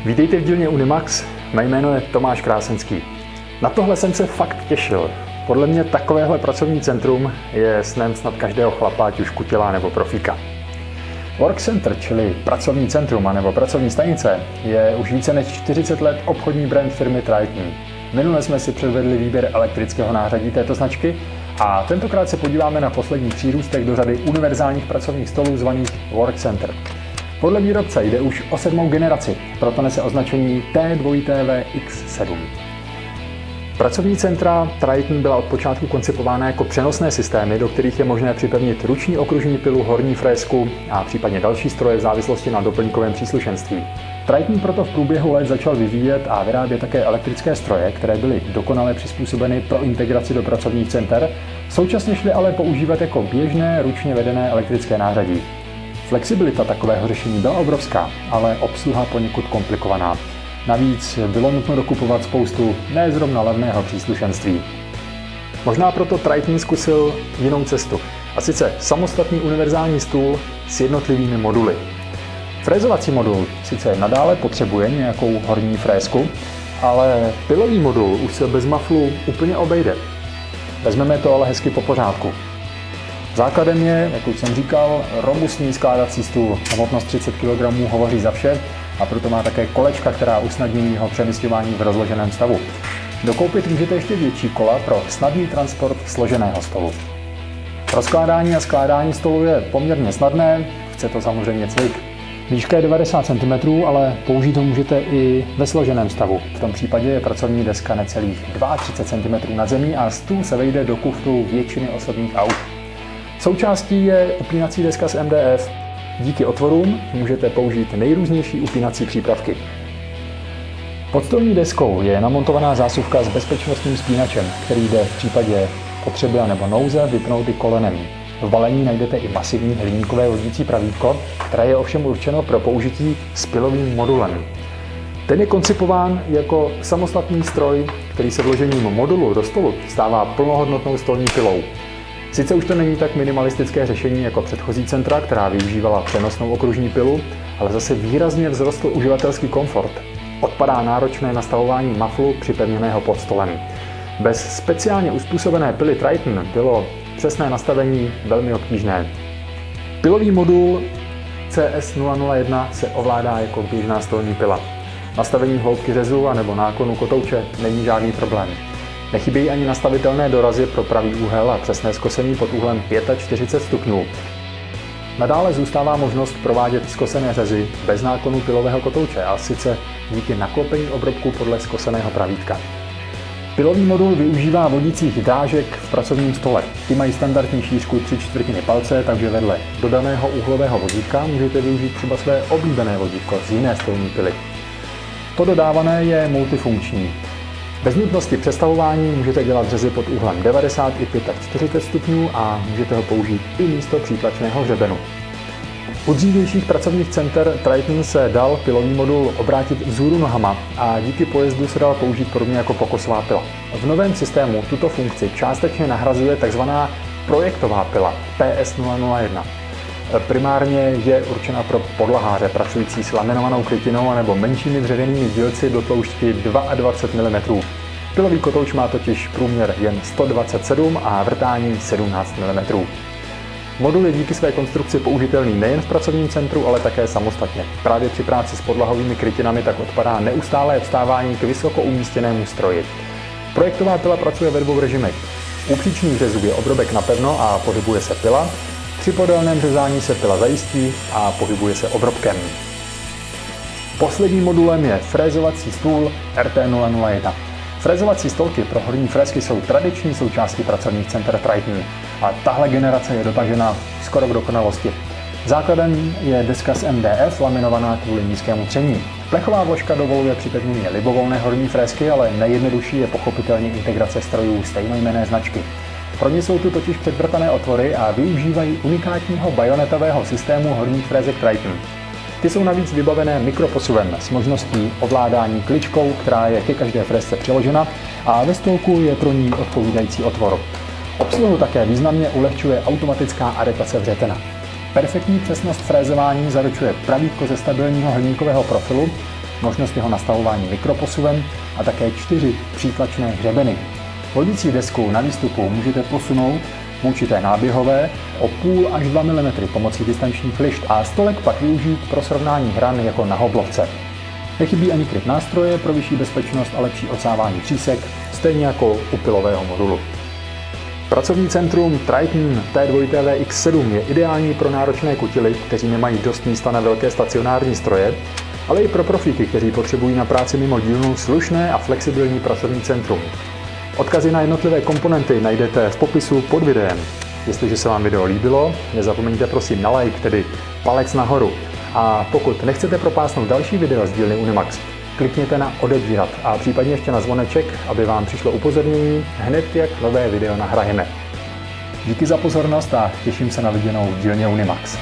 Vítejte v dílně Unimax, mé jméno je Tomáš Krásenský. Na tohle jsem se fakt těšil. Podle mě takovéhle pracovní centrum je snem snad každého chlapa, ať už kutila nebo profíka. Work Center, čili pracovní centrum nebo pracovní stanice, je už více než 40 let obchodní brand firmy Triton. Minule jsme si předvedli výběr elektrického nářadí této značky a tentokrát se podíváme na poslední přírůstek do řady univerzálních pracovních stolů zvaných Work Center. Podle výrobce jde už o 7. generaci, proto nese označení T2TV-X7. Pracovní centra Triton byla od počátku koncipována jako přenosné systémy, do kterých je možné připevnit ruční okružní pilu, horní frézku a případně další stroje v závislosti na doplňkovém příslušenství. Triton proto v průběhu let začal vyvíjet a vyrábět také elektrické stroje, které byly dokonale přizpůsobeny pro integraci do pracovních center, současně šly ale používat jako běžné ručně vedené elektrické nářadí. Flexibilita takového řešení byla obrovská, ale obsluha poněkud komplikovaná. Navíc bylo nutno dokupovat spoustu nezrovna levného příslušenství. Možná proto Triton zkusil jinou cestu, a sice samostatný univerzální stůl s jednotlivými moduly. Frézovací modul sice nadále potřebuje nějakou horní frézku, ale pilový modul už se bez maflu úplně obejde. Vezmeme to ale hezky po pořádku. Základem je, jak už jsem říkal, robustní skládací stůl. Hmotnost 30 kg hovoří za vše a proto má také kolečka, která usnadňují jeho přemisťování v rozloženém stavu. Dokoupit můžete ještě větší kola pro snadný transport složeného stolu. Rozkládání a skládání stolu je poměrně snadné, chce to samozřejmě cvik. Výška je 90 cm, ale použít ho můžete i ve složeném stavu. V tom případě je pracovní deska necelých 32 cm nad zemí a stůl se vejde do kufru většiny osobních aut. Součástí je upínací deska z MDF. Díky otvorům můžete použít nejrůznější upínací přípravky. Pod stolní deskou je namontovaná zásuvka s bezpečnostním spínačem, který jde v případě potřeby nebo nouze vypnout i kolenem. V balení najdete i masivní hliníkové vodící pravítko, které je ovšem určeno pro použití s pilovým modulem. Ten je koncipován jako samostatný stroj, který se vložením modulu do stolu stává plnohodnotnou stolní pilou. Sice už to není tak minimalistické řešení jako předchozí centra, která využívala přenosnou okružní pilu, ale zase výrazně vzrostl uživatelský komfort. Odpadá náročné nastavování maflu připevněného pod stolem. Bez speciálně uspůsobené pily Triton bylo přesné nastavení velmi obtížné. Pilový modul CS001 se ovládá jako běžná stolní pila. Nastavení hloubky řezu a nebo náklonu kotouče není žádný problém. Nechybějí ani nastavitelné dorazy pro pravý úhel a přesné skosení pod úhlem 45 stupňů. Nadále zůstává možnost provádět skosené řezy bez náklonu pilového kotouče, a sice díky naklopení obrobku podle skoseného pravítka. Pilový modul využívá vodících dážek v pracovním stole. Ty mají standardní šířku 3/4 palce, takže vedle dodaného úhlového vodítka můžete využít třeba své oblíbené vodítko z jiné stolní pily. To dodávané je multifunkční. Bez nutnosti přestavování můžete dělat řezy pod úhlem 90 i 45 stupňů a můžete ho použít i místo přítlačného hřebenu. U dřívějších pracovních center Triton se dal pilový modul obrátit vzhůru nohama a díky pojezdu se dal použít podobně jako pokosová pila. V novém systému tuto funkci částečně nahrazuje tzv. Projektová pila PS001. Primárně je určena pro podlaháře pracující s laminovanou krytinou anebo menšími dřevěnými dílci do tloušťky 22 mm. Pilový kotouč má totiž průměr jen 127 a vrtání 17 mm. Modul je díky své konstrukci použitelný nejen v pracovním centru, ale také samostatně. Právě při práci s podlahovými krytinami tak odpadá neustálé vstávání k vysoko umístěnému stroji. Projektová pila pracuje ve dvou režimech. U příčných řezů je obrobek napevno a pohybuje se pila. Při podélném řezání se pila zajistí a pohybuje se obrobkem. Posledním modulem je frézovací stůl RT001. Frézovací stolky pro horní frézky jsou tradiční součástí pracovních center Triton a tahle generace je dotažena skoro k dokonalosti. Základem je deska z MDF laminovaná kvůli nízkému tření. Plechová vložka dovoluje připevnění libovolné horní frézky, ale nejjednodušší je pochopitelně integrace strojů stejnojmenné značky. Pro ně jsou tu totiž předvrtané otvory a využívají unikátního bajonetového systému horních frézek Triton. Ty jsou navíc vybavené mikroposuvem s možností ovládání kličkou, která je ke každé frézce přiložena, a ve stolku je pro ní odpovídající otvor. Obsluhu také významně ulehčuje automatická adaptace vřetena. Perfektní přesnost frézování zaručuje pravítko ze stabilního hliníkového profilu, možnost jeho nastavování mikroposuvem a také 4 přítlačné hřebeny. Vodící desku na výstupu můžete posunout v určité náběhové o 0,5 až 2 mm pomocí distančních lišt a stolek pak využít pro srovnání hran jako na hoblovce. Nechybí ani kryt nástroje pro vyšší bezpečnost a lepší odsávání třísek, stejně jako u pilového modulu. Pracovní centrum Triton T2 VX7 je ideální pro náročné kutily, kteří nemají dost místa na velké stacionární stroje, ale i pro profíky, kteří potřebují na práci mimo dílnu slušné a flexibilní pracovní centrum. Odkazy na jednotlivé komponenty najdete v popisu pod videem. Jestliže se vám video líbilo, nezapomeňte prosím na like, tedy palec nahoru. A pokud nechcete propásnout další video z dílny Unimax, klikněte na odebírat a případně ještě na zvoneček, aby vám přišlo upozornění hned, jak nové video nahrajeme. Díky za pozornost a těším se na viděnou v dílně Unimax.